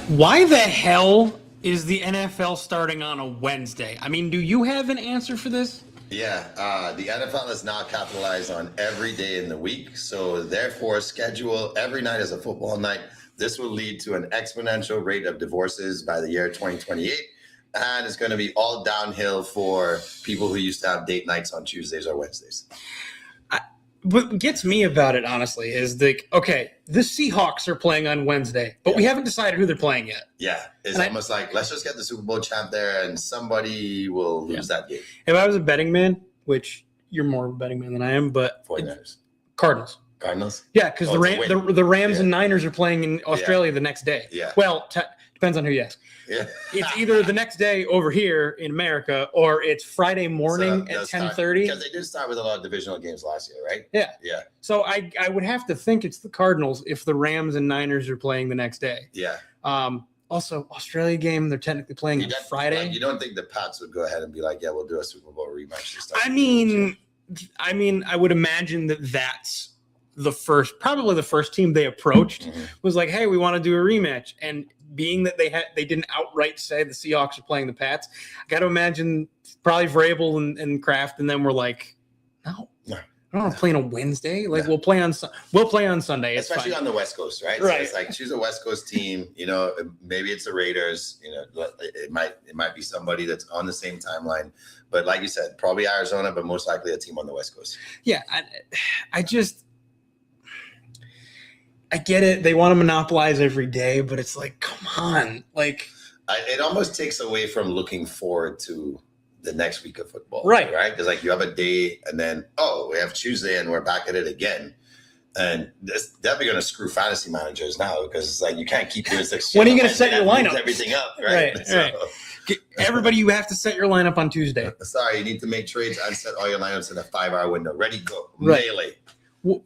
Why the hell is the NFL starting on a Wednesday? I mean, do you have an answer for this? Yeah, the NFL has now capitalized on every day in the week. So therefore, schedule every night as a football night. This will lead to an exponential rate of divorces by the year 2028. And it's going to be all downhill for people who used to have date nights on Tuesdays or Wednesdays. What gets me about it, honestly, is the Seahawks are playing on Wednesday, but we haven't decided who they're playing yet. Yeah, it's almost like, let's just get the Super Bowl champ there and somebody will lose that game. If I was a betting man, which you're more of a betting man than I am, but 49ers. Cardinals. Yeah, because the Rams and Niners are playing in Australia the next day. Yeah. Well, depends on who you ask. Yeah. It's either the next day over here in America or it's Friday morning at 10:30. Because they did start with a lot of divisional games last year, right? Yeah. Yeah. So I would have to think it's the Cardinals if the Rams and Niners are playing the next day. Yeah. Also, Australia game, they're technically playing on Friday. You don't think the Pats would go ahead and be like, yeah, we'll do a Super Bowl rematch this time? I mean, I would imagine that's probably the first team they approached was like, hey, we want to do a rematch. And being that they didn't outright say the Seahawks are playing the Pats, I got to imagine probably Vrabel and Kraft, and then we're like, no. I don't want to play on a Wednesday. Like we'll play on Sunday, especially on the West Coast, right? Right. So it's like choose a West Coast team. Maybe it's the Raiders. It might be somebody that's on the same timeline. But like you said, probably Arizona, but most likely a team on the West Coast. Yeah, I get it. They want to monopolize every day, but it's like, come on, like it almost takes away from looking forward to the next week of football, right? Because like you have a day, and then we have Tuesday, and we're back at it again, and that's definitely going to screw fantasy managers now because it's like you can't keep doing this. When are you going to set your lineup? Everything up, right? Right. Everybody, you have to set your lineup on Tuesday. Sorry, you need to make trades and set all your lineups in a 5-hour window. Ready, go, right. Melee.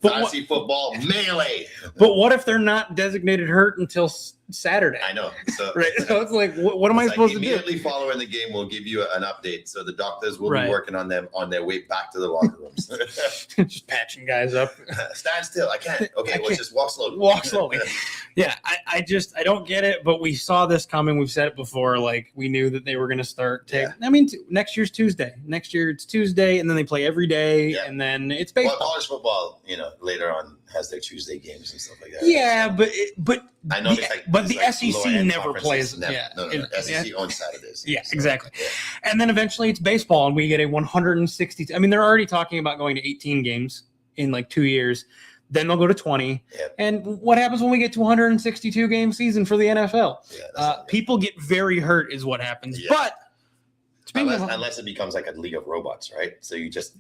Fantasy football melee. But what if they're not designated hurt until Saturday? I know. So, right. So it's like, what am I supposed to do? Immediately following the game, we'll give you an update. So the doctors will be working on them on their way back to the locker rooms. Just patching guys up. Stand still. I can't. Okay, let's just walk slowly. Walk slowly. Yeah, I don't get it. But we saw this coming. We've said it before. Like we knew that they were going to start. I mean, next year's Tuesday. Next year it's Tuesday, and then they play every day, and then it's baseball. Well, college football, later on has their Tuesday games and stuff like that. Yeah, but I know. But the SEC never plays. No, SEC on Saturdays. Yeah, exactly. Yeah. And then eventually it's baseball, and we get a 160. I mean, they're already talking about going to 18 games in like 2 years. Then they'll go to 20. Yep. And what happens when we get to 162 game season for the NFL? Yeah, people get very hurt, is what happens. Yeah. But unless it becomes like a league of robots, right? So you just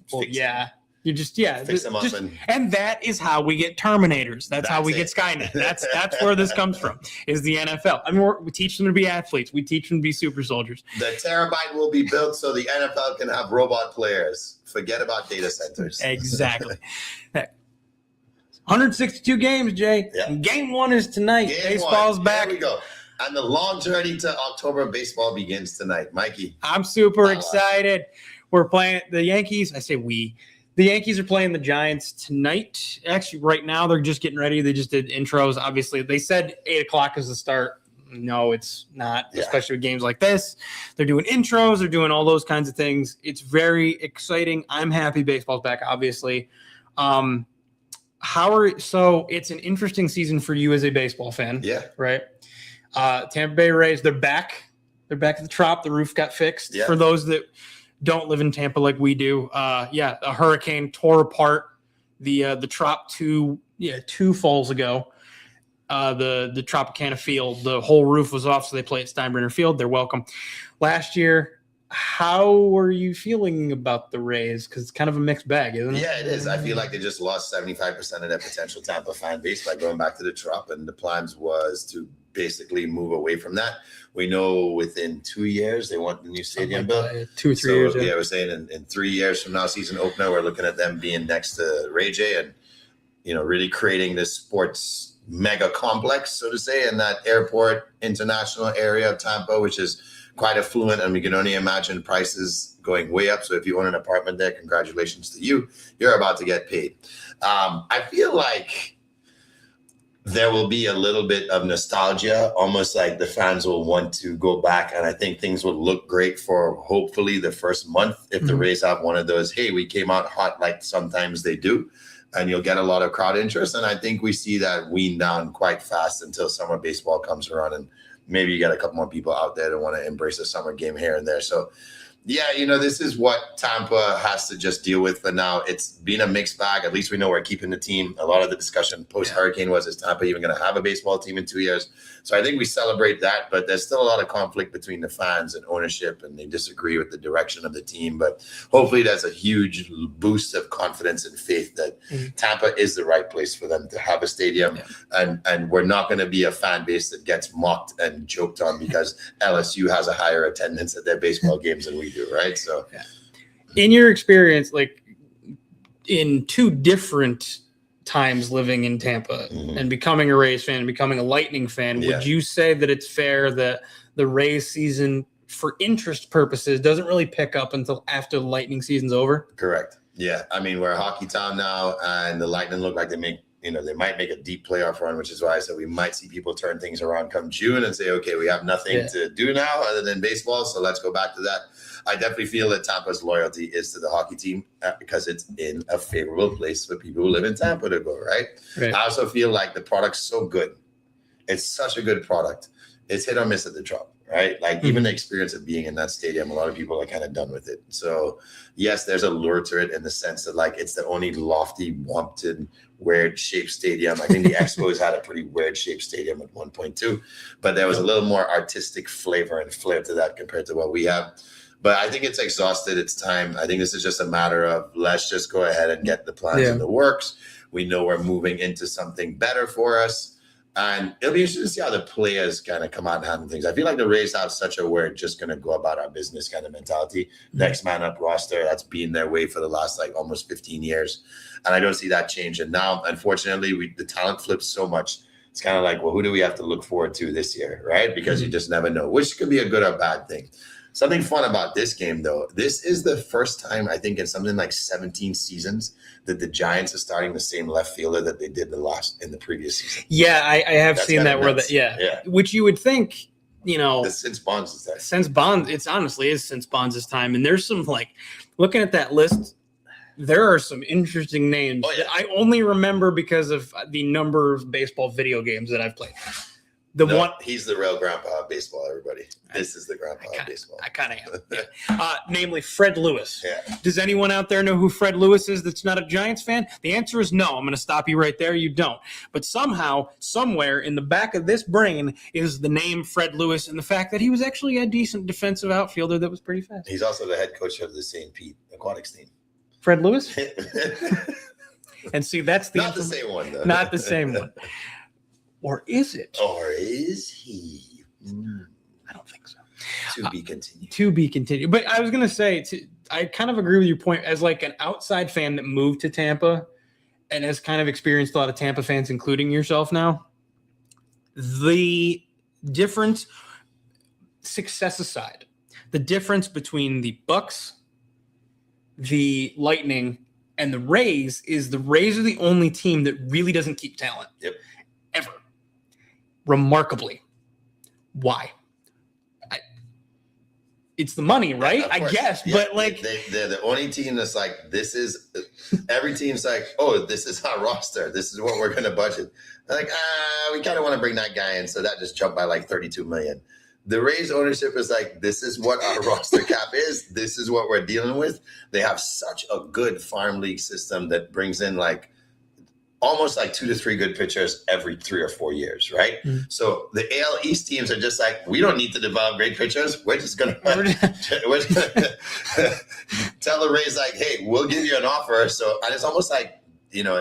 You just fix them up, and that is how we get Terminators. That's how we get Skynet. That's where this comes from. Is the NFL? I mean, we teach them to be athletes. We teach them to be super soldiers. The terabyte will be built so the NFL can have robot players. Forget about data centers. Exactly. 162 games, Jay. Yeah. Game 1 is tonight. Baseball's back. There we go. And the long journey to October baseball begins tonight, Mikey. I'm super excited. We're playing the Yankees. I say we. The Yankees are playing the Giants tonight. Actually, right now, they're just getting ready. They just did intros. Obviously, they said 8 o'clock is the start. No, it's not, especially with games like this. They're doing intros. They're doing all those kinds of things. It's very exciting. I'm happy baseball's back, obviously. So it's an interesting season for you as a baseball fan. Yeah. Right? Tampa Bay Rays, they're back. They're back at the Trop. The roof got fixed. Yeah. For those that don't live in Tampa like we do. A hurricane tore apart the Trop 2 falls ago. The Tropicana Field, the whole roof was off, so they play at Steinbrenner Field. They're welcome. Last year, how were you feeling about the Rays? Because it's kind of a mixed bag, isn't it? Yeah, it is. I feel like they just lost 75% of their potential Tampa fan base by going back to the Trop, and the plans was to basically move away from that. We know within 2 years they want the new stadium built. 2 or 3 years. Yeah, we're saying in 3 years from now, season opener, we're looking at them being next to Ray J and really creating this sports mega complex, so to say, in that airport international area of Tampa, which is quite affluent, and we can only imagine prices going way up. So if you own an apartment there, congratulations to you. You're about to get paid. I feel like there will be a little bit of nostalgia, almost like the fans will want to go back. And I think things will look great for hopefully the first month if the Rays have one of those, hey, we came out hot like sometimes they do. And you'll get a lot of crowd interest. And I think we see that wean down quite fast until summer baseball comes around. And maybe you get a couple more people out there that want to embrace a summer game here and there. So yeah, this is what Tampa has to just deal with for now. It's been a mixed bag. At least we know we're keeping the team. A lot of the discussion post-hurricane was, is Tampa even going to have a baseball team in 2 years? So I think we celebrate that, but there's still a lot of conflict between the fans and ownership, and they disagree with the direction of the team. But hopefully there's a huge boost of confidence and faith that Tampa is the right place for them to have a stadium. And we're not going to be a fan base that gets mocked and joked on because LSU has a higher attendance at their baseball games than we do, right? So in your experience, like in two different times living in Tampa and becoming a Rays fan and becoming a Lightning fan, would you say that it's fair that the Rays season, for interest purposes, doesn't really pick up until after the Lightning season's over? Correct. Yeah. I mean, we're a hockey town now, and the Lightning look like they might make a deep playoff run, which is why I said we might see people turn things around come June and say, okay, we have nothing to do now other than baseball, so let's go back to that. I definitely feel that Tampa's loyalty is to the hockey team because it's in a favorable place for people who live in Tampa to go, right? I also feel like the product's so good. It's such a good product. It's hit or miss at the Trop, right? Like even the experience of being in that stadium, a lot of people are kind of done with it. So yes, there's a lure to it in the sense that like it's the only lofty, wonted, weird shaped stadium. I think the Expos had a pretty weird shaped stadium at one point too, but there was a little more artistic flavor and flair to that compared to what we have. But I think it's exhausted its time. I think this is just a matter of let's just go ahead and get the plans in the works. We know we're moving into something better for us. And it'll be interesting to see how the players kind of come out and handle things. I feel like the Rays have such a we're just going to go about our business kind of mentality. Next man up roster, that's been their way for the last like almost 15 years. And I don't see that changing. Now, unfortunately, the talent flips so much. It's kind of like, well, who do we have to look forward to this year, right? Because you just never know, which could be a good or bad thing. Something fun about this game, though, this is the first time, I think, in something like 17 seasons that the Giants are starting the same left fielder that they did in the previous season. Yeah, I have seen that where which you would think, since Bonds is there. Since Bonds, it's honestly is since Bonds' time. And there's some like looking at that list, there are some interesting names that I only remember because of the number of baseball video games that I've played. He's the real grandpa of baseball, everybody. This is the grandpa of baseball. I kind of am. Namely, Fred Lewis. Yeah. Does anyone out there know who Fred Lewis is that's not a Giants fan? The answer is no. I'm going to stop you right there. You don't. But somehow, somewhere in the back of this brain is the name Fred Lewis and the fact that he was actually a decent defensive outfielder that was pretty fast. He's also the head coach of the St. Pete Aquatics team. Fred Lewis? And see, that's not the same one, though. Not the same one. Or is it? Or is he? I don't think so. To be continued. To be continued. But I was going to say, I kind of agree with your point. As like an outside fan that moved to Tampa and has kind of experienced a lot of Tampa fans, including yourself now, the difference, success aside, the difference between the Bucks, the Lightning, and the Rays is the Rays are the only team that really doesn't keep talent. Yep. Ever. Remarkably. Why? It's the money, right? I guess. Yeah, but like they're the only team that's like, every team's like, oh, this is our roster. This is what we're going to budget. They're like, we kind of want to bring that guy in. So that just jumped by like 32 million. The Rays ownership is like, this is what our roster cap is. This is what we're dealing with. They have such a good farm league system that brings in like almost like 2 to 3 good pitchers every 3 or 4 years, right? Mm-hmm. So the AL East teams are just like, we don't need to develop great pitchers. We're just going to tell the Rays like, hey, we'll give you an offer. So, and it's almost like,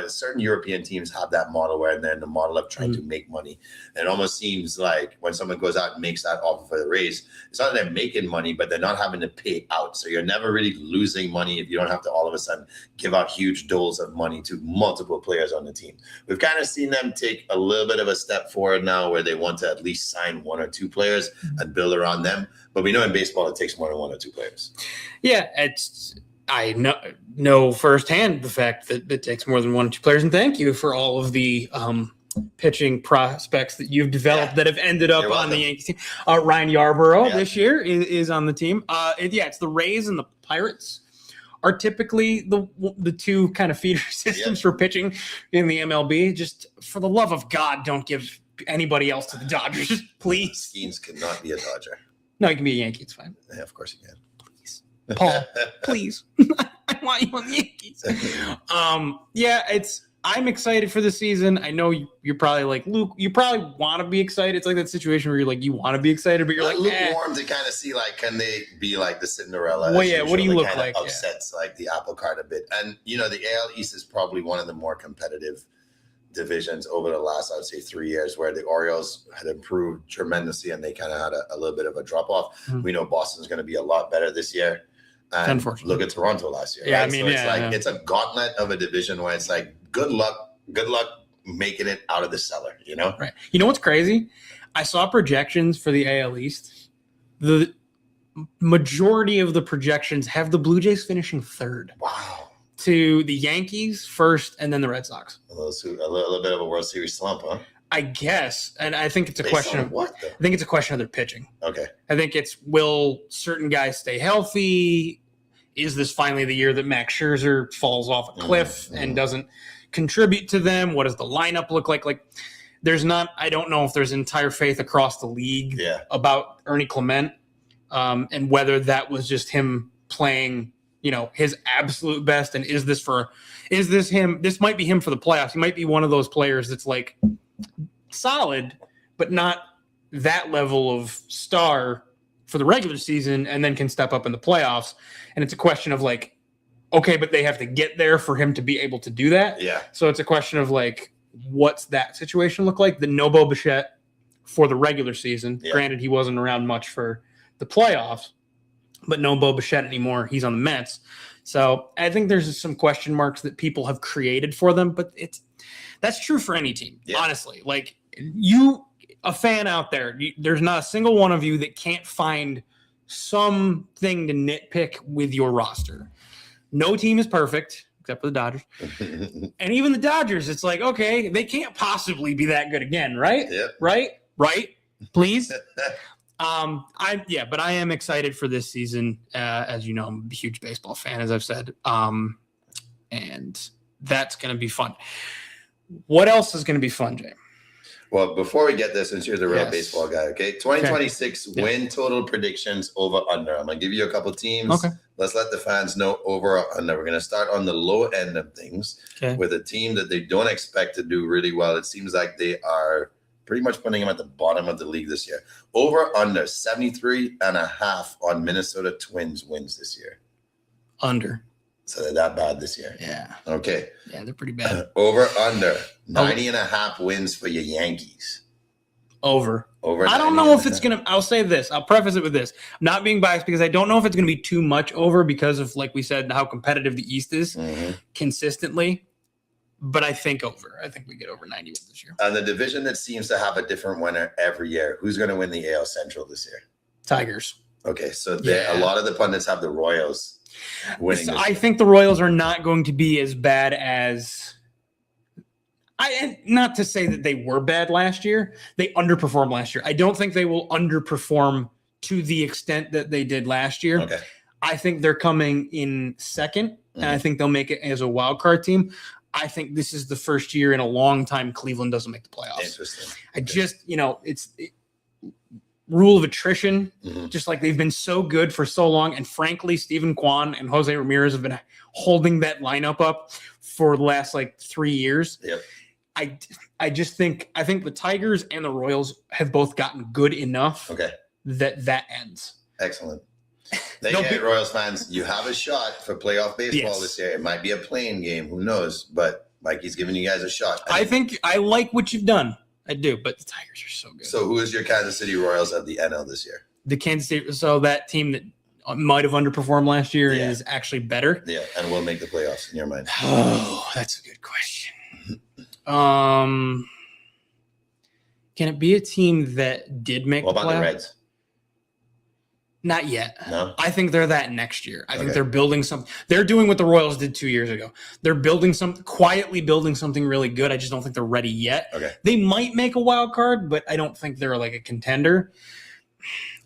certain European teams have that model where they're in the model of trying to make money. And it almost seems like when someone goes out and makes that offer for the Rays, it's not that they're making money, but they're not having to pay out. So you're never really losing money if you don't have to all of a sudden give out huge doles of money to multiple players on the team. We've kind of seen them take a little bit of a step forward now where they want to at least sign 1 or 2 players and build around them. But we know in baseball, it takes more than 1 or 2 players. Yeah, I know firsthand the fact that it takes more than 1 or 2 players, and thank you for all of the pitching prospects that you've developed that have ended up on the Yankees team. Ryan Yarborough this year is on the team. It's the Rays and the Pirates are typically the two kind of feeder systems for pitching in the MLB. Just for the love of God, don't give anybody else to the Dodgers, please. Skeens cannot be a Dodger. No, he can be a Yankee. It's fine. Yeah, of course you can. Please, Paul, please. I want you on the Yankees. I'm excited for the season. I know you're probably like, Luke, you probably want to be excited. It's like that situation where you're like, you want to be excited, but you're like lukewarm to kind of see, like, can they be like the Cinderella? Well, yeah, what do you look like? Upsets like the apple cart a bit. And, the AL East is probably one of the more competitive divisions over the last, I would say, 3 years, where the Orioles had improved tremendously and they kind of had a little bit of a drop off. Mm-hmm. We know Boston's going to be a lot better this year. And unfortunately, look at Toronto last year. Yeah, right? It's a gauntlet of a division where it's like, good luck making it out of the cellar, Right. You know what's crazy? I saw projections for the AL East. The majority of the projections have the Blue Jays finishing third. Wow. To the Yankees first, and then the Red Sox. A little bit of a World Series slump, huh? I guess, and I think it's a question of what, though? I think it's a question of their pitching. Okay. I think it's, will certain guys stay healthy? Is this finally the year that Max Scherzer falls off a cliff and doesn't contribute to them? What does the lineup look like? Like, I don't know if there's entire faith across the league about Ernie Clement, and whether that was just him playing, his absolute best. And is this him? This might be him for the playoffs. He might be one of those players that's like solid, but not that level of star for the regular season, and then can step up in the playoffs. And it's a question of like, okay, but they have to get there for him to be able to do that. Yeah. So it's a question of like, what's that situation look like? The no Bo Bichette for the regular season. Yeah. Granted, he wasn't around much for the playoffs, but no Bo Bichette anymore. He's on the Mets. So I think there's some question marks that people have created for them, but that's true for any team, honestly. Like, a fan out there, there's not a single one of you that can't find something to nitpick with your roster. No team is perfect except for the Dodgers. And even the Dodgers, it's like, okay, they can't possibly be that good again, right? Yep. Right? Please. But I am excited for this season. As you know, I'm a huge baseball fan, as I've said. And that's going to be fun. What else is going to be fun, Jay? Well, before we get this, since you're the real baseball guy, okay? 2026 win total predictions over under. I'm going to give you a couple teams. Okay. Let's let the fans know over or under. We're going to start on the low end of things with a team that they don't expect to do really well. It seems like they are pretty much putting them at the bottom of the league this year. Over under 73.5 on Minnesota Twins wins this year. Under. So they're that bad this year. Yeah. Okay. Yeah, they're pretty bad. Over under 90.5 wins for your Yankees. Over. I don't know if it's going to, I'll say this. I'll preface it with this. I'm not being biased because I don't know if it's going to be too much over because of, like we said, how competitive the East is consistently. But I think over. I think we get over 90 wins this year. And the division that seems to have a different winner every year. Who's going to win the AL Central this year? Tigers. Okay, so a lot of the pundits have the Royals winning. I think the Royals are not going to be as bad as not to say that they were bad last year. They underperformed last year. I don't think they will underperform to the extent that they did last year. Okay. I think they're coming in second, and I think they'll make it as a wild card team. I think this is the first year in a long time Cleveland doesn't make the playoffs. Interesting. It's rule of attrition, just like they've been so good for so long. And frankly, Steven Kwan and Jose Ramirez have been holding that lineup up for the last 3 years. Yep. I think the Tigers and the Royals have both gotten good enough that ends. Excellent. Hey, Royals fans, you have a shot for playoff baseball this year. It might be a playing game. Who knows? But Mikey's giving you guys a shot. I think I like what you've done. I do, but the Tigers are so good. So who is your Kansas City Royals at the NL this year? The Kansas City. So that team that might have underperformed last year is actually better. Yeah, and will make the playoffs in your mind. Oh, that's a good question. Can it be a team that did make the playoffs? What about the Reds? Not yet. No? I think they're that next year. I think they're building something. They're doing what the Royals did 2 years ago. They're quietly building something really good. I just don't think they're ready yet. Okay. They might make a wild card, but I don't think they're like a contender.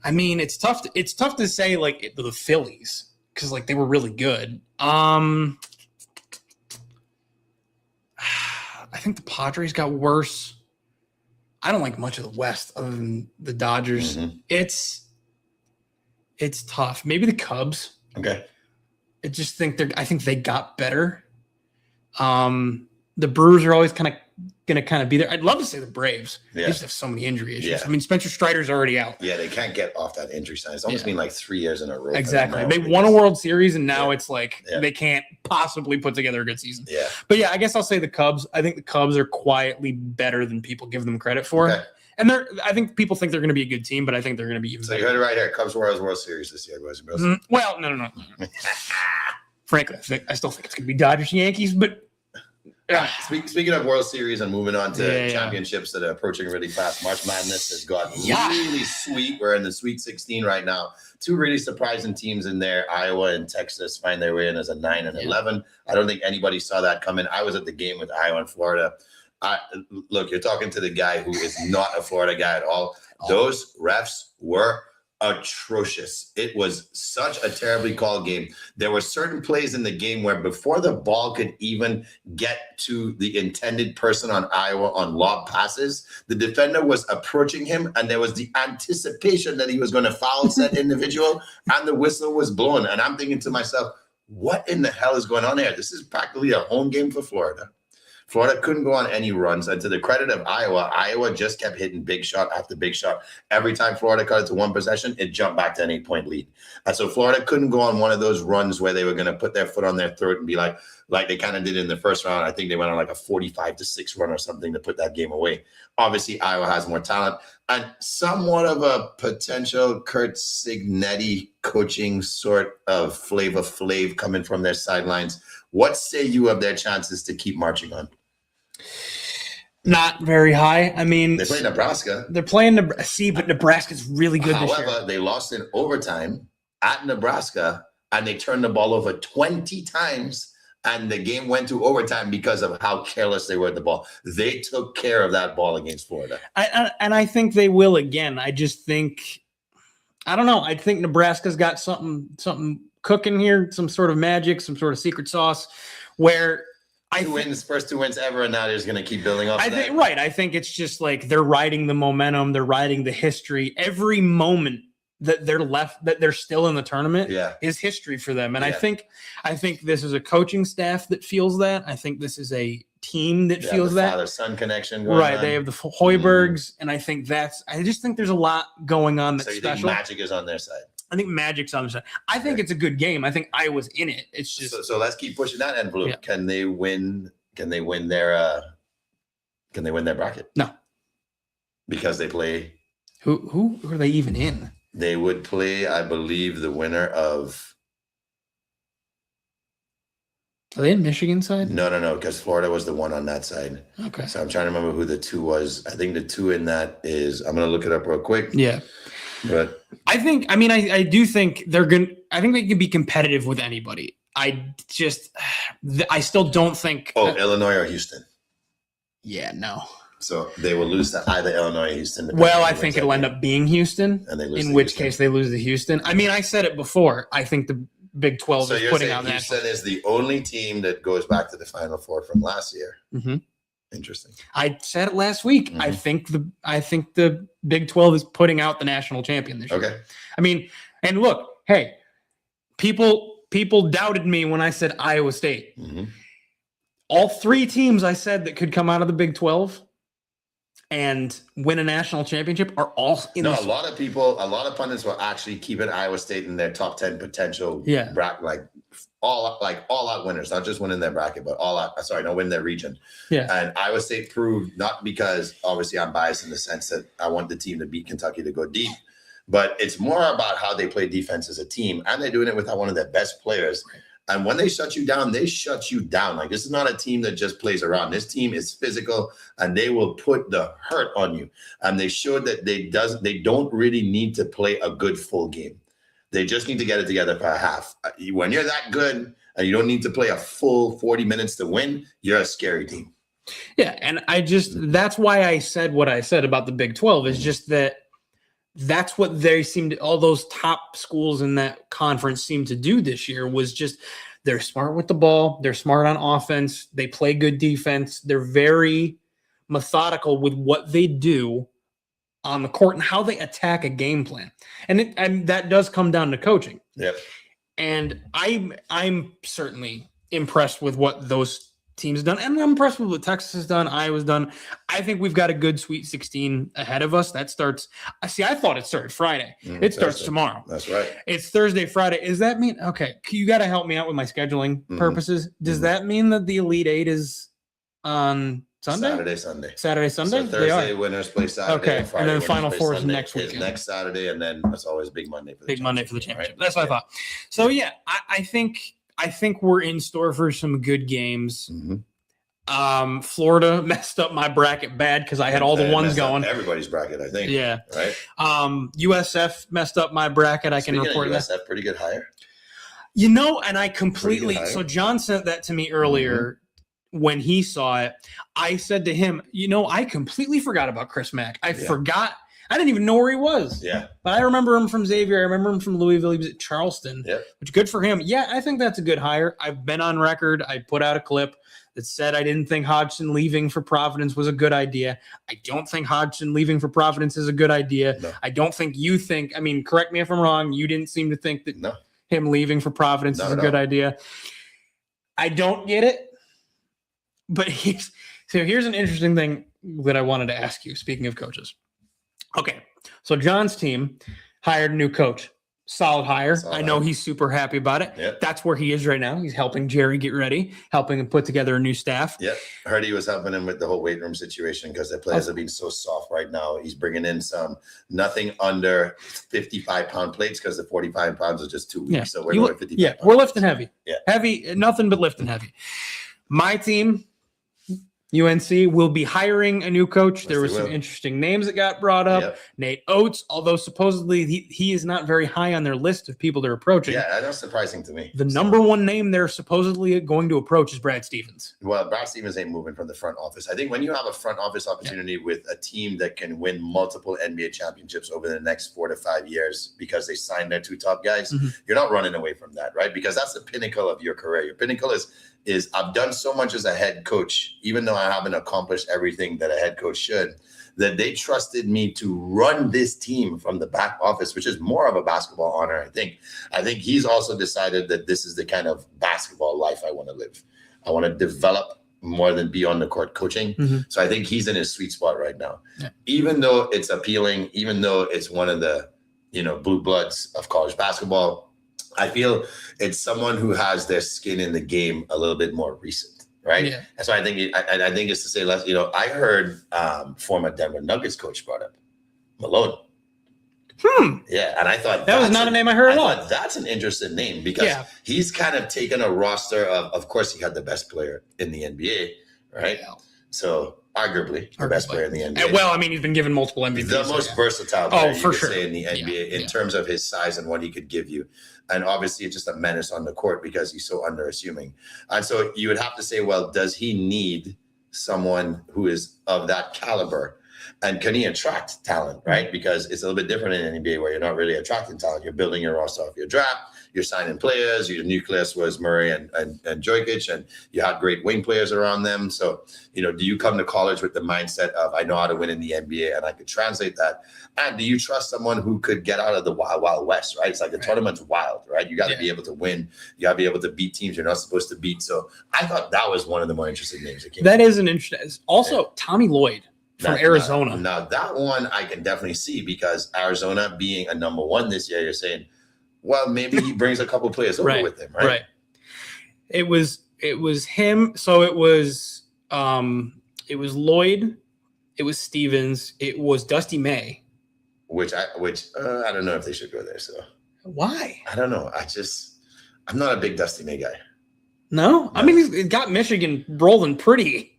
I mean, it's tough to say like the Phillies because like they were really good. I think the Padres got worse. I don't like much of the West other than the Dodgers. Mm-hmm. It's tough. Maybe the Cubs. Okay. I think they got better. The Brewers are always going to be there. I'd love to say the Braves. Yeah. They just have so many injury issues. Yeah. I mean, Spencer Strider's already out. Yeah, they can't get off that injury sign. It's almost been like 3 years in a row. Exactly. They won a World Series, and now it's like they can't possibly put together a good season. Yeah. But yeah, I guess I'll say the Cubs. I think the Cubs are quietly better than people give them credit for. Okay. And I think people think they're going to be a good team, but I think they're going to be even So better. you heard it right here. Cubs World Series this year, boys and girls. Well, no. Frankly, I still think it's going to be Dodgers Yankees, but Speaking of World Series and moving on to championships that are approaching really fast, March Madness has got really sweet. We're in the Sweet 16 right now. Two really surprising teams in there. Iowa and Texas find their way in as a 9 and 11. I don't think anybody saw that coming. I was at the game with Iowa and Florida. Look, you're talking to the guy who is not a Florida guy at all. Those refs were atrocious. It was such a terribly called game. There were certain plays in the game where before the ball could even get to the intended person on Iowa on lob passes, the defender was approaching him and there was the anticipation that he was going to foul said individual and the whistle was blown. And I'm thinking to myself, what in the hell is going on here? This is practically a home game for Florida. Florida couldn't go on any runs. And to the credit of Iowa just kept hitting big shot after big shot. Every time Florida cut it to one possession, it jumped back to an 8-point lead. And so Florida couldn't go on one of those runs where they were going to put their foot on their throat and be like they kind of did in the first round. I think they went on like a 45-6 run or something to put that game away. Obviously, Iowa has more talent and somewhat of a potential Kurt Signetti coaching sort of Flavor Flav coming from their sidelines. What say you of their chances to keep marching on? Not very high. I mean, they play Nebraska. They're playing Nebraska, but Nebraska's really good this year. However, they lost in overtime at Nebraska, and they turned the ball over 20 times, and the game went to overtime because of how careless they were at the ball. They took care of that ball against Florida. And I think they will again. I just think, I don't know. I think Nebraska's got something cooking here, some sort of magic, some sort of secret sauce where first two wins ever, and now they're just going to keep building off of that. Right. I think it's just like they're riding the momentum, they're riding the history. Every moment that they're still in the tournament is history for them. And I think this is a coaching staff that feels that. I think this is a team that feels that. Father-son connection going on. They have the Hoibergs, and I just think there's a lot going on that's special. Think Magic is on their side? I think Magic's on the side. I think it's a good game. I think Iowa's in it. It's just so let's keep pushing that envelope. Yeah. Can they win their bracket? No. Because they play who are they even in? They would play, I believe, the winner of. Are they in Michigan side? No, because Florida was the one on that side. Okay. So I'm trying to remember who the two was. I think the two in that is, I'm going to look it up real quick. Yeah. But I do think I think they can be competitive with anybody. I still don't think. Illinois or Houston. Yeah, no. So they will lose to either Illinois or Houston. Well, I think it'll end up being Houston, and they lose in which case they lose to Houston. I mean, I said it before. I think the Big 12 is putting out that. Houston is the only team that goes back to the Final Four from last year. Mm-hmm. Interesting. I said it last week. Mm-hmm. I think the Big 12 is putting out the national champion this year. Okay. I mean, and look, hey, people doubted me when I said Iowa State. Mm-hmm. All three teams I said that could come out of the Big 12 and win a national championship are all in. No, a lot of pundits were actually keeping Iowa State in their top 10 potential. Yeah. All out winners, not just winning their bracket, but win their region. Yeah. And Iowa State proved, not because obviously I'm biased in the sense that I want the team to beat Kentucky to go deep, but it's more about how they play defense as a team, and they're doing it without one of their best players. Right. And when they shut you down, they shut you down. Like, this is not a team that just plays around. This team is physical, and they will put the hurt on you. And they showed that they don't really need to play a good full game. They just need to get it together for a half. When you're that good and you don't need to play a full 40 minutes to win, you're a scary team. Yeah, and that's why I said what I said about the Big 12 is just that's what they seem to, all those top schools in that conference seem to do this year was just they're smart with the ball, they're smart on offense, they play good defense, they're very methodical with what they do on the court and how they attack a game plan. And that does come down to coaching. Yep. And I'm certainly impressed with what those teams done, and I'm impressed with what Texas has done, Iowa's done. I think we've got a good Sweet 16 ahead of us. That starts. I thought it started Friday. It starts Thursday. Tomorrow. That's right. It's Thursday, Friday. Does that mean you got to help me out with my scheduling purposes? Does that mean that the Elite Eight is on Sunday? Saturday, Sunday. So Thursday winners play Saturday. Okay, And Friday, and then Final Four is Sunday. next weekend. Next Saturday, and then it's always Big Monday for the championship. Right? That's what I thought. So yeah, I think we're in store for some good games. Florida messed up my bracket bad because I had all the ones going. Everybody's bracket, I think. Yeah. Right. USF messed up my bracket. I can report of USF, that. Pretty good hire. And I completely. So John sent that to me earlier when he saw it. I said to him, I completely forgot about Chris Mack. I forgot. I didn't even know where he was. Yeah. But I remember him from Xavier. I remember him from Louisville. He was at Charleston. Yep. Which good for him. Yeah, I think that's a good hire. I've been on record. I put out a clip that said I didn't think Hodgson leaving for Providence was a good idea. I don't think Hodgson leaving for Providence is a good idea. No. I don't think you think, correct me if I'm wrong, you didn't seem to think that him leaving for Providence is a good idea. I don't get it. But here's an interesting thing that I wanted to ask you, speaking of coaches. Okay, so John's team hired a new coach. Solid hire. I know he's super happy about it. Yep. That's where he is right now. He's helping Jerry get ready, helping him put together a new staff. Yep. I heard he was helping him with the whole weight room situation because the players are being so soft right now. He's bringing in nothing under 55-pound plates because the 45 pounds is just too weak. Yeah. So we're going 55 pounds. We're lifting heavy. Yeah. Heavy, nothing but lifting heavy. My team, UNC, will be hiring a new coach. There were some interesting names that got brought up. Yep. Nate Oates, although supposedly he is not very high on their list of people they're approaching. Yeah, that's surprising to me. The number one name they're supposedly going to approach is Brad Stevens. Well, Brad Stevens ain't moving from the front office. I think when you have a front office opportunity with a team that can win multiple NBA championships over the next 4 to 5 years because they signed their 2 top guys, you're not running away from that, right? Because that's the pinnacle of your career. Your pinnacle is I've done so much as a head coach, even though I haven't accomplished everything that a head coach should, that they trusted me to run this team from the back office, which is more of a basketball honor, I think. I think he's also decided that this is the kind of basketball life I want to live. I want to develop more than be on the court coaching. So I think he's in his sweet spot right now. Yeah. Even though it's appealing, even though it's one of the, blue bloods of college basketball, I feel it's someone who has their skin in the game a little bit more recent, right? Yeah. And so I think it's to say less. I heard former Denver Nuggets coach brought up Malone. Yeah, and I thought that was not a name I heard at all. That's an interesting name because he's kind of taken a roster of course, he had the best player in the NBA, right? Yeah. So arguably the best player in the NBA. Well, he's been given multiple MVPs. The most versatile player you could say in the NBA in terms of his size and what he could give you. And obviously it's just a menace on the court because he's so underassuming. And so you would have to say, well, does he need someone who is of that caliber? And can he attract talent, right? Because it's a little bit different in NBA where you're not really attracting talent. You're building your roster off your draft. You're signing players. Your nucleus was Murray and Jokic, and you had great wing players around them. So, do you come to college with the mindset of, I know how to win in the NBA and I could translate that? And do you trust someone who could get out of the wild, wild west, right? It's like the tournament's wild, right? You got to be able to win. You got to be able to beat teams you're not supposed to beat. So I thought that was one of the more interesting names that came. That is an interesting. Also, Tommy Lloyd from Arizona. Now, that one I can definitely see because Arizona being a number 1 this year, you're saying, well, maybe he brings a couple players over with him, right? Right. It was him. So it was Lloyd, it was Stevens, it was Dusty May. Which I don't know if they should go there. So why? I don't know. I'm not a big Dusty May guy. No? I mean, he's got Michigan rolling pretty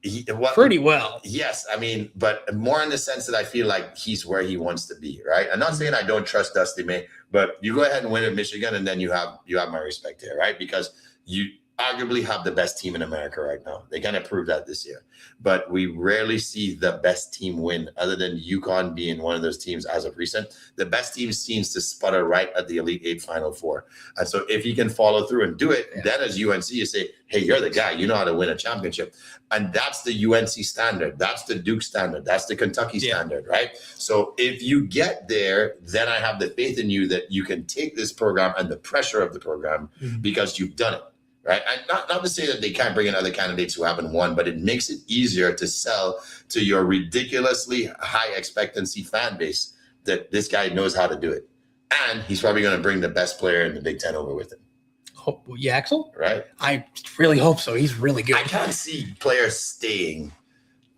well. Yes. I mean, but more in the sense that I feel like he's where he wants to be, right? I'm not saying I don't trust Dusty May, but you go ahead and win at Michigan, and then you have my respect here, right? Because you arguably have the best team in America right now. They kind of proved that this year. But we rarely see the best team win, other than UConn being one of those teams as of recent. The best team seems to sputter right at the Elite Eight Final Four. And so if you can follow through and do it, then as UNC, you say, hey, you're the guy. You know how to win a championship. And that's the UNC standard. That's the Duke standard. That's the Kentucky standard, right? So if you get there, then I have the faith in you that you can take this program and the pressure of the program because you've done it. Right. And not to say that they can't bring in other candidates who haven't won, but it makes it easier to sell to your ridiculously high expectancy fan base that this guy knows how to do it. And he's probably going to bring the best player in the Big Ten over with him. Yaxel? Right. I really hope so. He's really good. I can't see players staying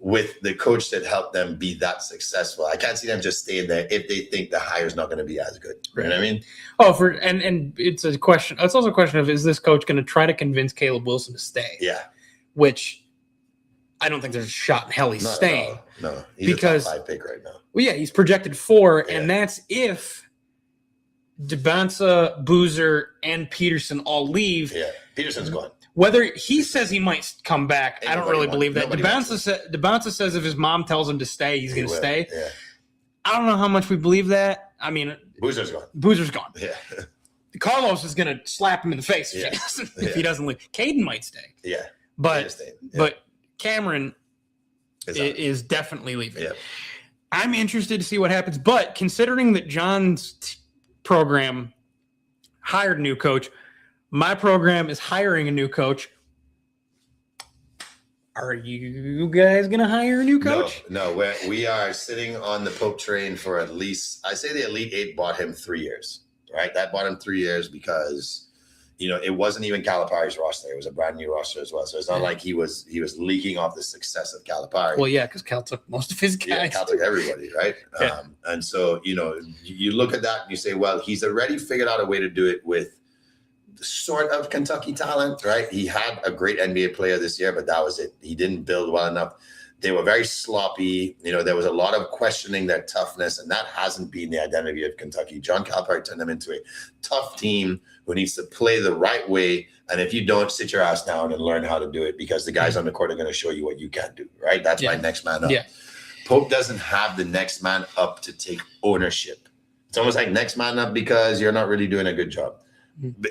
with the coach that helped them be that successful. I can't see them just staying there if they think the hire's not going to be as good. You know what I mean? Oh, and it's a question. It's also a question of, is this coach going to try to convince Caleb Wilson to stay? Yeah. Which I don't think there's a shot in hell he's staying. No, he's because, a top 5 pick right now. Well, yeah, he's projected 4, and that's if DeBansa, Boozer, and Peterson all leave. Yeah, Peterson's gone. Whether he says he might come back, I don't really believe that. DeBansa says if his mom tells him to stay, he's going to stay. Yeah. I don't know how much we believe that. I mean, Boozer's gone. Yeah. Carlos is going to slap him in the face if he doesn't leave. Caden might stay. Yeah. But Cameron is definitely leaving. Yeah. I'm interested to see what happens. But considering that John's program hired a new coach, my program is hiring a new coach. Are you guys going to hire a new coach? No, we are sitting on the Pope train for at least, I say the Elite Eight bought him 3 years, right? That bought him 3 years because, it wasn't even Calipari's roster. It was a brand new roster as well. So it's not like he was leaking off the success of Calipari. Well, yeah, because Cal took most of his guys. Yeah, Cal took everybody, right? Yeah. And so, you look at that and you say, well, he's already figured out a way to do it with sort of Kentucky talent, right? He had a great NBA player this year, but that was it. He didn't build well enough. They were very sloppy. There was a lot of questioning their toughness, and that hasn't been the identity of Kentucky. John Calipari turned them into a tough team who needs to play the right way. And if you don't, sit your ass down and learn how to do it, because the guys on the court are going to show you what you can do, right? That's my next man up. Yeah. Pope doesn't have the next man up to take ownership. It's almost like next man up because you're not really doing a good job.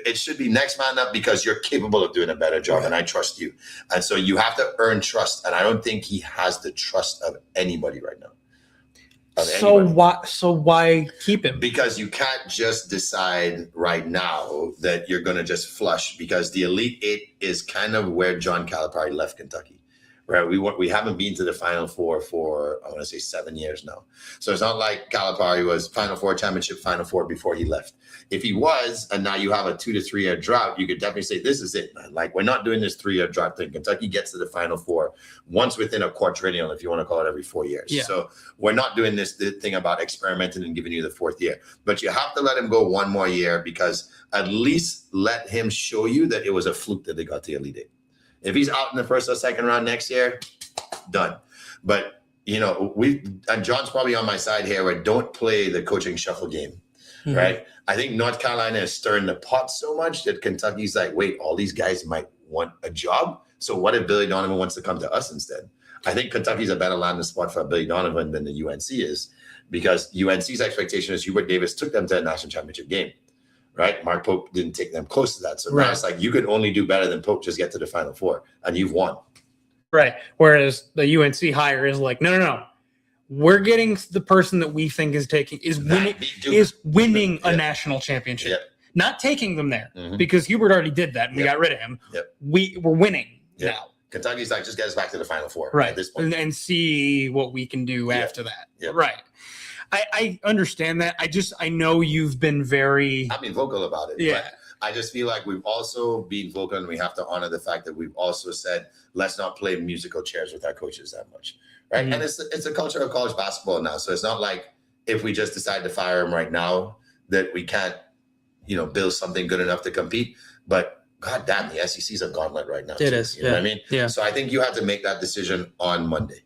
It should be next man up because you're capable of doing a better job, and I trust you. And so you have to earn trust, and I don't think he has the trust of anybody right now. So why keep him? Because you can't just decide right now that you're going to just flush, because the Elite Eight is kind of where John Calipari left Kentucky. Right, we haven't been to the Final Four for, I want to say, 7 years now. So it's not like Calipari was Final Four, championship, Final Four before he left. If he was, and now you have a 2 to 3 year drought, you could definitely say, this is it, man. Like, we're not doing this 3 year drought thing. Kentucky gets to the Final Four once within a quadrennial, if you want to call it, every 4 years. Yeah. So we're not doing this thing about experimenting and giving you the 4th year. But you have to let him go one more year, because at least let him show you that it was a fluke that they got the Elite Eight. If he's out in the first or second round next year, done. But, and John's probably on my side here, where don't play the coaching shuffle game, right? I think North Carolina is stirring the pot so much that Kentucky's like, wait, all these guys might want a job. So what if Billy Donovan wants to come to us instead? I think Kentucky's a better landing spot for Billy Donovan than the UNC is, because UNC's expectation is Hubert Davis took them to a national championship game. Right? Mark Pope didn't take them close to that. So now it's like, you could only do better than Pope, just get to the Final Four, and you've won. Right. Whereas the UNC hire is like, no. We're getting the person that we think is winning a national championship. Yep. Not taking them there, because Hubert already did that and we got rid of him. Yep. We're winning now. Kentucky's like, just get us back to the Final Four. Right. At this point. And see what we can do after that. Yep. Right. I understand that. I know you've been very... I've been vocal about it. Yeah. But I just feel like we've also been vocal, and we have to honor the fact that we've also said, let's not play musical chairs with our coaches that much. Right. And it's a culture of college basketball now. So it's not like if we just decide to fire him right now that we can't, build something good enough to compete. But God damn, the SEC's a gauntlet right now. It is. You know what I mean? Yeah. So I think you have to make that decision on Monday.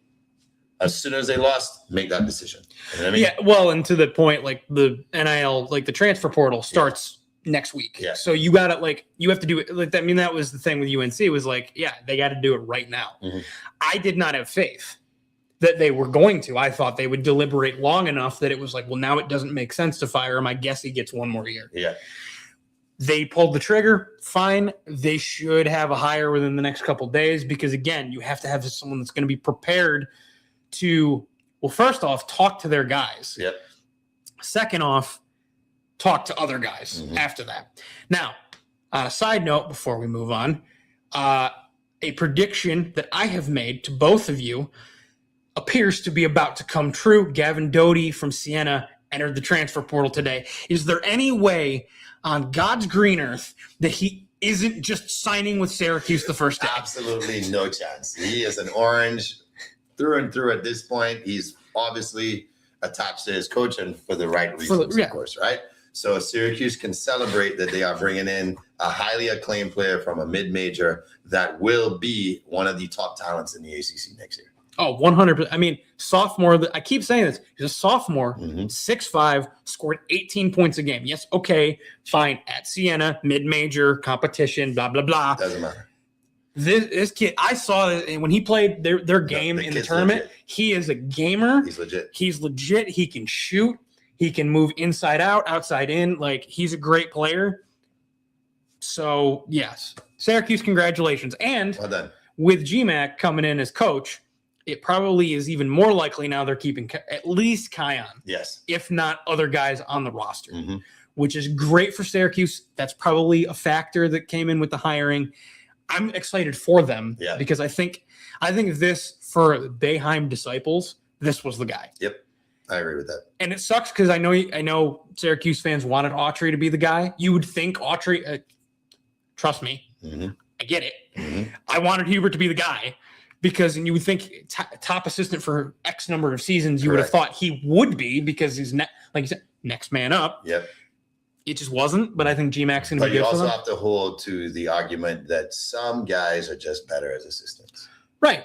As soon as they lost, make that decision. You know what I mean? Yeah. Well, and to the point, like the NIL, like the transfer portal starts next week. Yeah. So you got to you have to do it. Like, I mean, that was the thing with UNC. It was like, yeah, they got to do it right now. Mm-hmm. I did not have faith that they were going to. I thought they would deliberate long enough that it was like, well, now it doesn't make sense to fire him. I guess he gets one more year. Yeah. They pulled the trigger. Fine. They should have a hire within the next couple of days because, again, you have to have someone that's going to be prepared to, well, first off, talk to their guys. Yep. Second off, talk to other guys after that. Now, on a side note, before we move on, a prediction that I have made to both of you appears to be about to come true. Gavin Doty from Siena entered the transfer portal today. Is there any way on God's green earth that he isn't just signing with Syracuse the first day? Absolutely no chance. He is an orange through and through at this point. He's obviously attached to his coach and for the right reasons, of course, right? So Syracuse can celebrate that they are bringing in a highly acclaimed player from a mid-major that will be one of the top talents in the ACC next year. Oh, 100%. I mean, sophomore, I keep saying this. He's a sophomore, 6'5", scored 18 points a game. Yes, okay, fine. At Siena, mid-major, competition, blah, blah, blah. Doesn't matter. This kid, I saw it when he played their game in the tournament. Legit. He is a gamer. He's legit. He can shoot. He can move inside out, outside in. Like, he's a great player. So, yes. Syracuse, congratulations. And Well done. with GMAC coming in as coach, it probably is even more likely now they're keeping at least Kion, Yes. if not other guys on the roster, which is great for Syracuse. That's probably a factor that came in with the hiring. I'm excited for them because I think this, for Boeheim disciples, this was the guy. Yep. I agree with that. And it sucks because I know Syracuse fans wanted Autry to be the guy. You would think Autry, trust me, I get it. I wanted Hubert to be the guy because you would think top assistant for X number of seasons, you would have thought he would be because he's, like you said, next man up. Yep. It just wasn't, but I think GMAC's going to be good for them. But you also have to hold to the argument that some guys are just better as assistants. Right.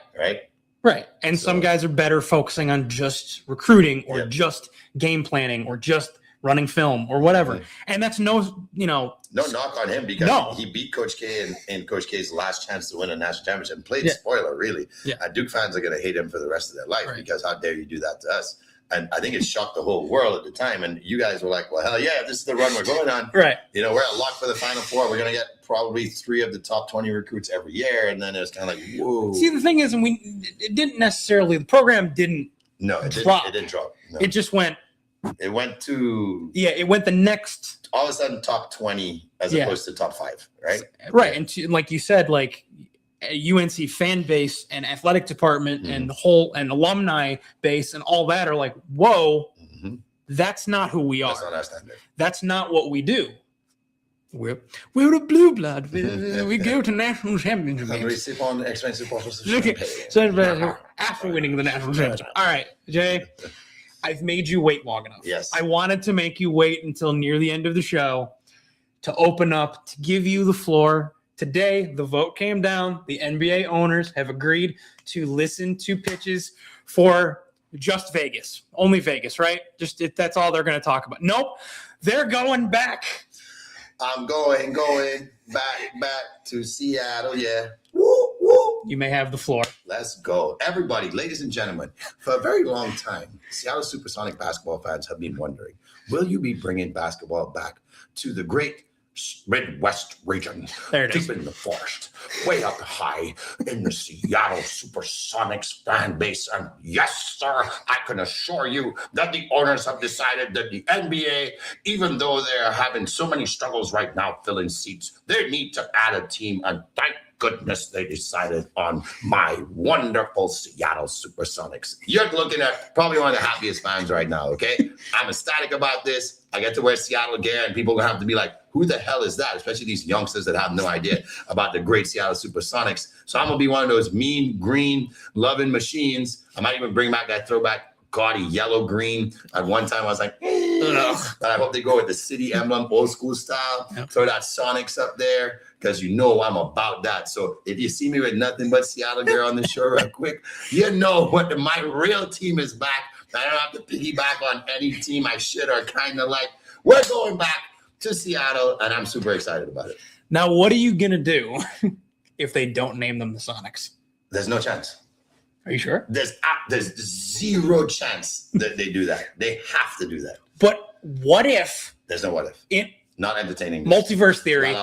And some guys are better focusing on just recruiting or just game planning or just running film or whatever. And that's no knock on him because he beat Coach K in Coach K's last chance to win a national championship and played spoiler, really. Yeah. Duke fans are going to hate him for the rest of their life because how dare you do that to us? And I think it shocked the whole world at the time. And you guys were like, well, hell yeah, this is the run we're going on. Right. We're at lock for the Final Four. We're going to get probably 3 of the top 20 recruits every year. And then it was kind of like, whoa. See, the thing is, it didn't necessarily, the program didn't drop. It didn't drop. No. It just went. It went to. Yeah, it went the next. All of a sudden, top 20 as opposed to top 5, right? Right. And like you said, like, UNC fan base and athletic department and alumni base and all that are like, whoa, that's not who we are. That's not our standard. That's not what we do. We're a blue blood. We go to national championships. And we sip on expensive bottles of champagne after winning the national championship. All right, Jay, I've made you wait long enough. Yes. I wanted to make you wait until near the end of the show to open up, to give you the floor. Today, the vote came down. The NBA owners have agreed to listen to pitches for just Vegas. Only Vegas, right? That's all they're going to talk about. Nope. They're going back. I'm going back to Seattle. Yeah. Woo, woo. You may have the floor. Let's go. Everybody, ladies and gentlemen, for a very long time, Seattle Supersonic basketball fans have been wondering, will you be bringing basketball back to the great Midwest region, deep in the forest, way up high in the Seattle Supersonics fan base? And yes, sir, I can assure you that the owners have decided that the NBA, even though they're having so many struggles right now filling seats, they need to add a team. And thank goodness they decided on my wonderful Seattle Supersonics. You're looking at probably one of the happiest fans right now, okay? I'm ecstatic about this. I get to wear Seattle gear, and people are going to have to be like, who the hell is that? Especially these youngsters that have no idea about the great Seattle Supersonics. So I'm going to be one of those mean, green, loving machines. I might even bring back that throwback gaudy yellow green. At one time, I was like, But I hope they go with the city emblem, old school style. Yep. Throw that Sonics up there because you know I'm about that. So if you see me with nothing but Seattle gear on the show real quick, you know what my real team is back. I don't have to piggyback on any team I should or kind of like. We're going back to Seattle, and I'm super excited about it. Now, what are you going to do if they don't name them the Sonics? There's no chance. Are you sure? There's zero chance that they do that. They have to do that. But what if? There's no what if. Not entertaining. Multiverse theory.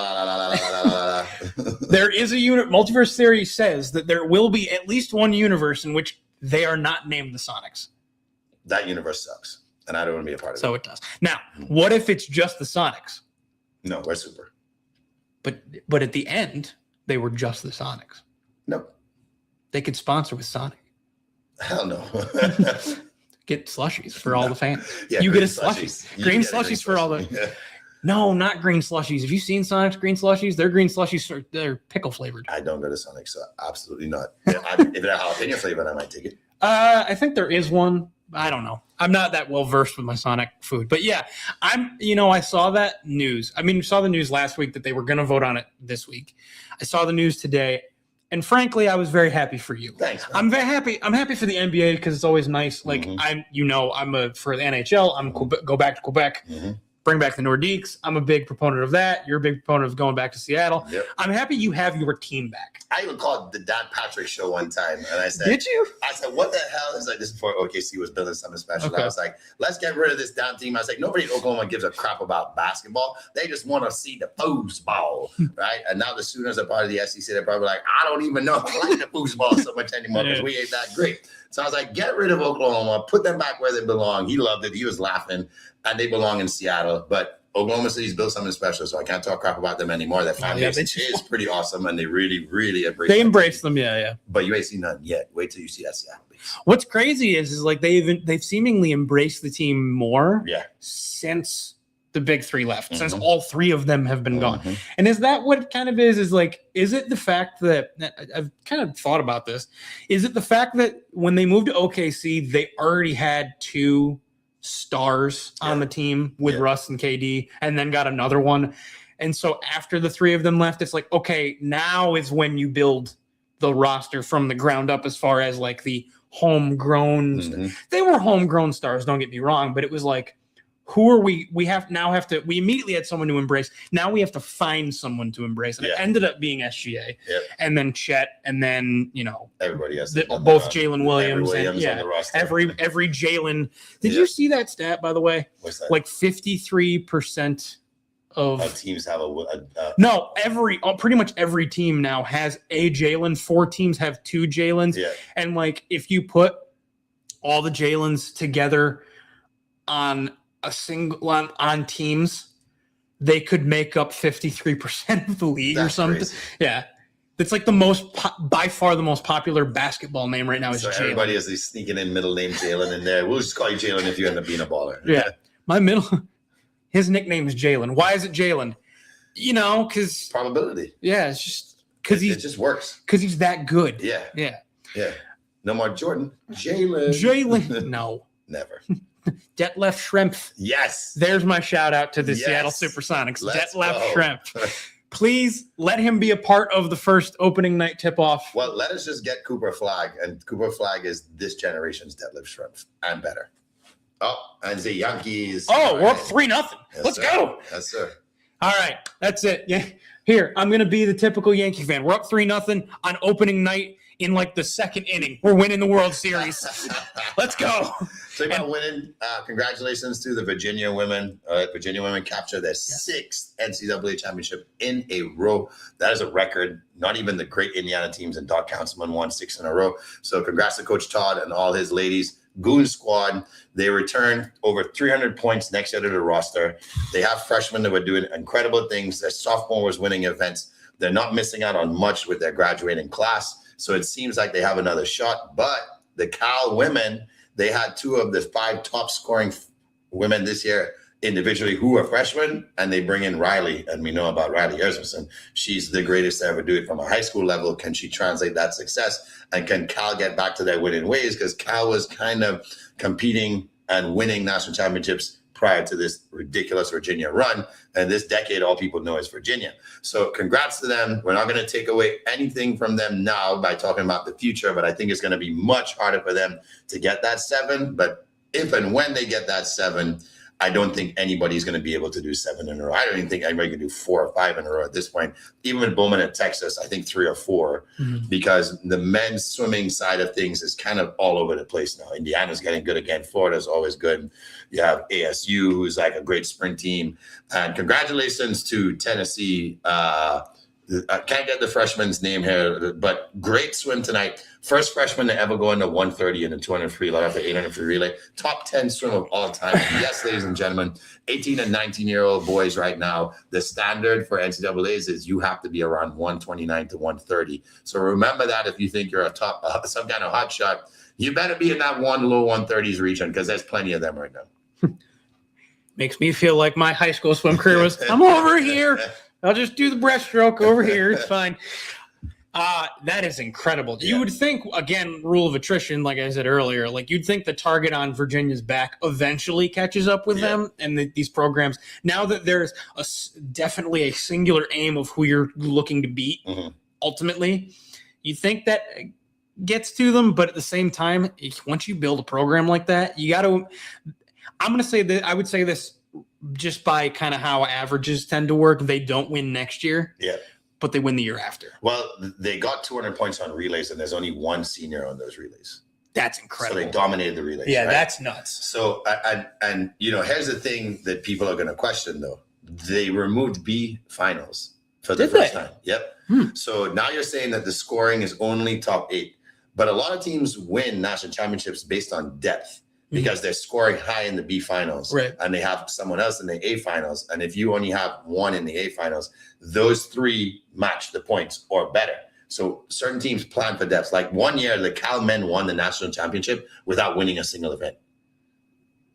There is a unit. Multiverse theory says that there will be at least one universe in which they are not named the Sonics. That universe sucks, and I don't want to be a part of it. So it does. Now, what if it's just the Sonics? No, we're super. But at the end, they were just the Sonics. No. They could sponsor with Sonic. Hell no. Get slushies for all the fans. Yeah, you get a slushie. Green slushies for all the. Yeah. No, not green slushies. Have you seen Sonic's green slushies? They're green slushies. They're pickle flavored. I don't go to Sonic, so absolutely not. If it had jalapeno flavor, I might take it. I think there is one. I don't know. I'm not that well versed with my Sonic food, but yeah, I saw that news. I mean, we saw the news last week that they were going to vote on it this week. I saw the news today, and frankly, I was very happy for you. Thanks, man. I'm very happy. I'm happy for the NBA because it's always nice. Like for the NHL. Go back to Quebec. Mm-hmm. Bring back the Nordiques. I'm a big proponent of that. You're a big proponent of going back to Seattle. Yep. I'm happy you have your team back. I even called the Dan Patrick show one time, and I said, "Did you?" I said, "What the hell is like this?" Before OKC was building something special, okay. I was like, "Let's get rid of this damn team." I was like, "Nobody in Oklahoma gives a crap about basketball. They just want to see the foosball, right?" And now the Sooners are part of the SEC. They're probably like, "I don't even know if I like the foosball so much anymore because we ain't that great." So I was like, "Get rid of Oklahoma, put them back where they belong." He loved it. He was laughing, and they belong in Seattle, but Oklahoma City's built something special, so I can't talk crap about them anymore. Their fan base is pretty awesome, and they really, really embrace them. Yeah. But you ain't seen none yet. Wait till you see that Seattle base. What's crazy is like they've seemingly embraced the team more since the big three left, since all three of them have been gone. And is that what it kind of is? Is like, is it the fact that I've kind of thought about this? Is it the fact that when they moved to OKC, they already had two stars on the team with Russ and KD, and then got another one, and so after the three of them left, it's like, okay, now is when you build the roster from the ground up as far as like the homegrown. They were homegrown stars, don't get me wrong, but it was like, who are we we immediately had someone to embrace. Now we have to find someone to embrace, and it ended up being SGA, and then Chet, and then everybody has both Jalen Williams on the roster. every Jalen. Did you see that stat, by the way? What's that? Like 53% of teams have pretty much every team now has a Jalen. 4 teams have 2 Jalens, and like if you put all the Jalens together on a single on teams, they could make up 53% of the league. That's or something. Crazy. Yeah. It's like by far the most popular basketball name right now is Jalen. Everybody is sneaking in middle name Jalen in there. We'll just call you Jalen if you end up being a baller. Yeah. His nickname is Jalen. Why is it Jalen? Because probability. Yeah, it's just because it just works. Because he's that good. Yeah. Yeah. Yeah. No more Jordan. Jalen. No. Never. Detlef Schrempf. Yes. There's my shout out to the Seattle Supersonics. Detlef Schrempf. Please let him be a part of the first opening night tip-off. Well, let us just get Cooper Flagg, and Cooper Flagg is this generation's Detlef Schrempf and better. Oh, and the Yankees. Oh, we're up 3-0. Yes, Let's go. Yes, sir. All right, that's it. Yeah. Here, I'm going to be the typical Yankee fan. We're up 3-0 on opening night. In like the second inning, we're winning the World Series. Let's go. Talk about winning. Congratulations to the Virginia women. Virginia women captured their 6th NCAA championship in a row. That is a record. Not even the great Indiana teams and Doc Councilman won 6 in a row. So congrats to Coach Todd and all his ladies. Goon Squad. They return over 300 points next year to the roster. They have freshmen that were doing incredible things. Their sophomore was winning events. They're not missing out on much with their graduating class. So it seems like they have another shot. But the Cal women, they had 2 of the 5 top scoring women this year individually who are freshmen, and they bring in Riley. And we know about Riley Ersmerson. She's the greatest to ever do it from a high school level. Can she translate that success? And can Cal get back to their winning ways? Because Cal was kind of competing and winning national championships prior to this ridiculous Virginia run. And this decade, all people know is Virginia. So congrats to them. We're not going to take away anything from them now by talking about the future, but I think it's going to be much harder for them to get that 7. But if and when they get that 7, I don't think anybody's going to be able to do 7 in a row. I don't even think anybody can do 4 or 5 in a row at this point. Even with Bowman at Texas, I think 3 or 4, because the men's swimming side of things is kind of all over the place now. Indiana's getting good again. Florida's always good. You have ASU, who's like a great sprint team. And congratulations to Tennessee. I can't get the freshman's name here, but great swim tonight. First freshman to ever go into 130 in the 200 free after 800 free relay. Top 10 swim of all time. Yes, ladies and gentlemen, 18 and 19-year-old boys right now, the standard for NCAAs is you have to be around 129 to 130. So remember that if you think you're a top, some kind of hot shot, you better be in that low 130s region, because there's plenty of them right now. Makes me feel like my high school swim career was, I'm over here. I'll just do the breaststroke over here. It's fine. That is incredible. You would think, again, rule of attrition, like I said earlier, like you'd think the target on Virginia's back eventually catches up with them and these programs. Now that there's definitely a singular aim of who you're looking to beat, ultimately, you think that gets to them. But at the same time, once you build a program like that, you got to – I'm going to say that I would say this just by kind of how averages tend to work. They don't win next year. Yeah. But they win the year after. Well, they got 200 points on relays, and there's only one senior on those relays. That's incredible. So they dominated the relays. Yeah, right? That's nuts. So, and here's the thing that people are going to question, though. They removed B finals for the first time. Yep. So now you're saying that the scoring is only top 8. But a lot of teams win national championships based on depth, because they're scoring high in the B finals, and they have someone else in the A finals. And if you only have one in the A finals, those 3 match the points or better. So certain teams plan for depth. Like one year, the Cal men won the national championship without winning a single event.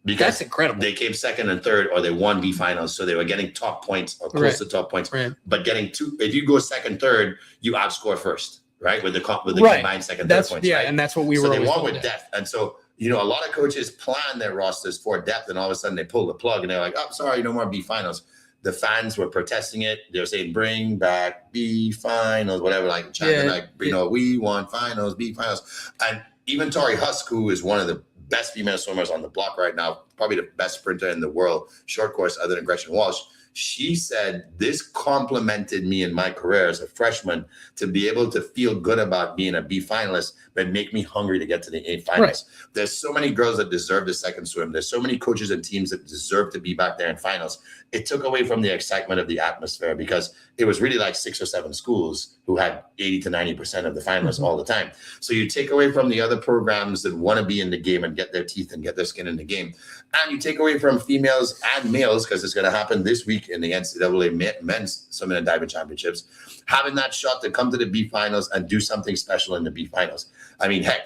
Because that's incredible. They came second and third, or they won B finals. So they were getting top points or close to top points. But getting 2, if you go second, third, you outscore first, right? With the combined second, third points. Yeah, right? and that's what we were always won with depth. And so, a lot of coaches plan their rosters for depth, and all of a sudden they pull the plug and they're like, oh, sorry, no more B finals. The fans were protesting it. They're saying, bring back B finals, whatever, like chanting, we want finals, B finals. And even Tori Husk, who is one of the best female swimmers on the block right now, probably the best sprinter in the world, short course other than Gretchen Walsh, she said, this complimented me in my career as a freshman to be able to feel good about being a B finalist, but make me hungry to get to the A finals. There's so many girls that deserve the second swim. There's so many coaches and teams that deserve to be back there in finals. It took away from the excitement of the atmosphere, because it was really like 6 or 7 schools who had 80 to 90% of the finalists all the time. So you take away from the other programs that want to be in the game and get their teeth and get their skin in the game. And you take away from females and males, because it's going to happen this week in the NCAA men's swimming and diving championships, having that shot to come to the B finals and do something special in the B finals. I mean, heck,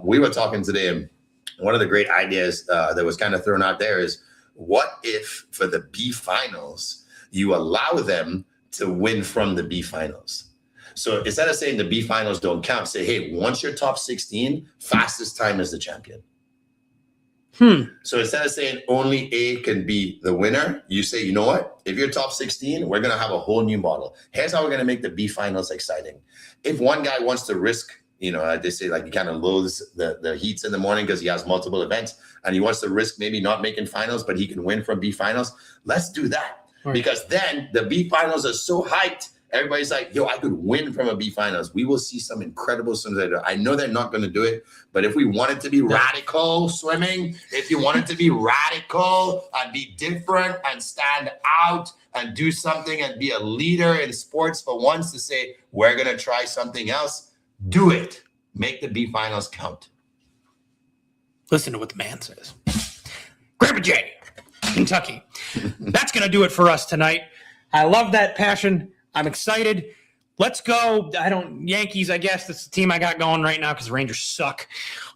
we were talking today, and one of the great ideas that was kind of thrown out there is, what if for the B finals, you allow them to win from the B finals? So instead of saying the B finals don't count, say, hey, once you're top 16, fastest time is the champion. So instead of saying only A can be the winner, you say, you know what? If you're top 16, we're going to have a whole new model. Here's how we're going to make the B finals exciting. If one guy wants to risk, they say like he kind of loathes the heats in the morning because he has multiple events, and he wants to risk maybe not making finals, but he can win from B finals. Let's do that. Because then the B finals are so hyped. Everybody's like, yo, I could win from a B finals. We will see some incredible swimmers. I know they're not going to do it, but if we want it to be radical swimming, if you want it to be radical and be different and stand out and do something and be a leader in sports for once, to say, we're going to try something else, do it. Make the B finals count. Listen to what the man says. Grandpa J, Kentucky. That's going to do it for us tonight. I love that passion. I'm excited. Let's go. Yankees, I guess that's the team I got going right now because the Rangers suck.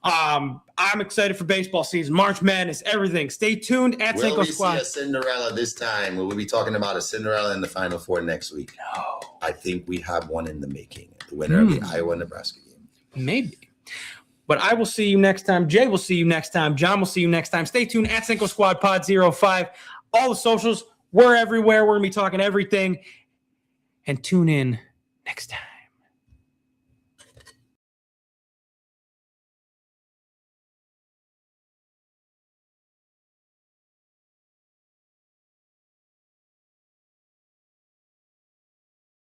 I'm excited for baseball season. March Madness, everything. Stay tuned at Cinco Squad. Will we see a Cinderella this time? Will we be talking about a Cinderella in the Final Four next week? No. I think we have one in the making. The winner of the Iowa-Nebraska game. Maybe. But I will see you next time. Jay will see you next time. John will see you next time. Stay tuned at Cinco Squad Pod 05. All the socials, we're everywhere. We're going to be talking everything. And tune in next time.